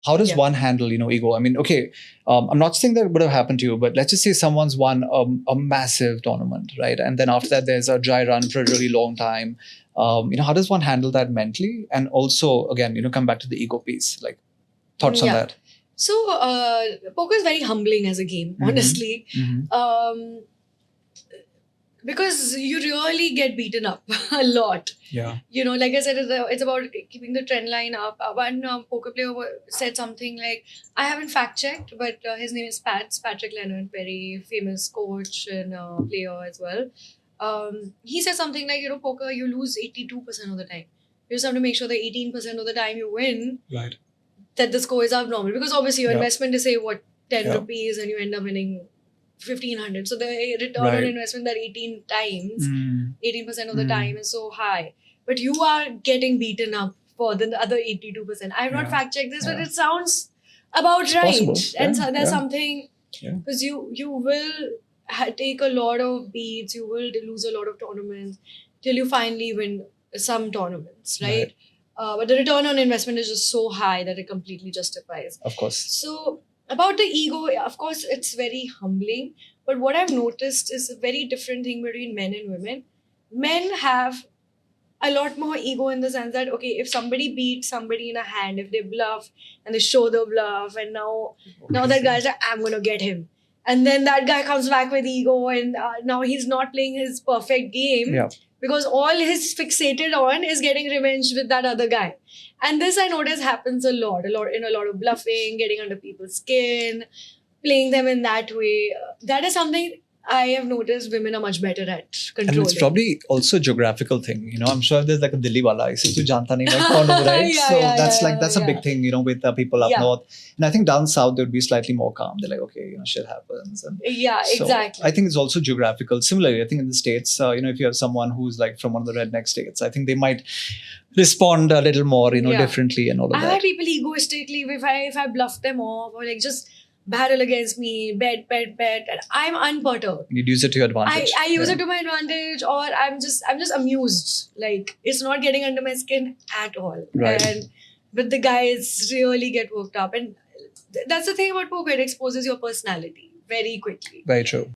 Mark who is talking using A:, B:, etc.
A: How does
B: Yeah.
A: one handle, ego? I mean, okay, I'm not saying that would have happened to you, but let's just say someone's won a massive tournament, right? And then after that, there's a dry run for a really long time. How does one handle that mentally? And also, again, come back to the ego piece. Like, thoughts on
B: Yeah.
A: that?
B: So, poker is very humbling as a game,
A: Mhm.
B: honestly.
A: Mhm.
B: Because you really get beaten up a lot.
A: Yeah.
B: Like I said, it's about keeping the trend line up. One poker player said something like, I haven't fact checked, but his name is Patrick Leonard, very famous coach and player as well. He said something like, poker, you lose 82% of the time. You just have to make sure that 18% of the time you win,
A: Right.
B: that the score is abnormal. Because obviously your
A: Yeah.
B: investment is, say, 10
A: Yeah.
B: rupees and you end up winning 1,500. So the return
A: Right.
B: on investment that 18 times,
A: Mm.
B: 18% of the time is so high. But you are getting beaten up for the other 82%. I have not
A: Yeah.
B: fact checked this, but
A: Yeah.
B: it sounds about right.
A: possible.
B: And
A: Yeah,
B: so there's
A: yeah.
B: something,
A: Yeah.
B: because you will take a lot of beats, you will lose a lot of tournaments till you finally win some tournaments, right? But the return on investment is just so high that it completely justifies.
A: Of course.
B: So about the ego, of course, it's very humbling. But what I've noticed is a very different thing between men and women. Men have a lot more ego in the sense that, okay, if somebody beats somebody in a hand, if they bluff and they show the bluff, and now that guy's like, I'm gonna get him, and then that guy comes back with ego, and now he's not playing his perfect game.
A: Yeah.
B: Because all he's fixated on is getting revenge with that other guy. And this I notice happens a lot in a lot of bluffing, getting under people's skin, playing them in that way. That is something I have noticed women are much better at controlling.
A: And it's probably also a geographical thing. I'm sure there's like a Delhi wala, isse tu janta nahi main kaun hu, right?
B: Yeah,
A: So
B: yeah,
A: that's
B: yeah,
A: that's a big
B: yeah.
A: thing, with the people up
B: Yeah.
A: north. And I think down south they would be slightly more calm. They're like, okay, shit happens. And
B: Yeah,
A: so
B: exactly.
A: I think it's also geographical. Similarly, I think in the States, if you have someone who's like from one of the redneck states, I think they might respond a little more,
B: Yeah.
A: differently and all of
B: I've
A: that.
B: had people egoistically, if I bluff them off or like just battle against me, bet, and I'm unperturbed.
A: You'd use it to your advantage.
B: I use
A: Yeah.
B: it to my advantage, or I'm just amused. Like it's not getting under my skin at all.
A: Right.
B: But the guys really get worked up, and that's the thing about poker. It exposes your personality very quickly.
A: Very true.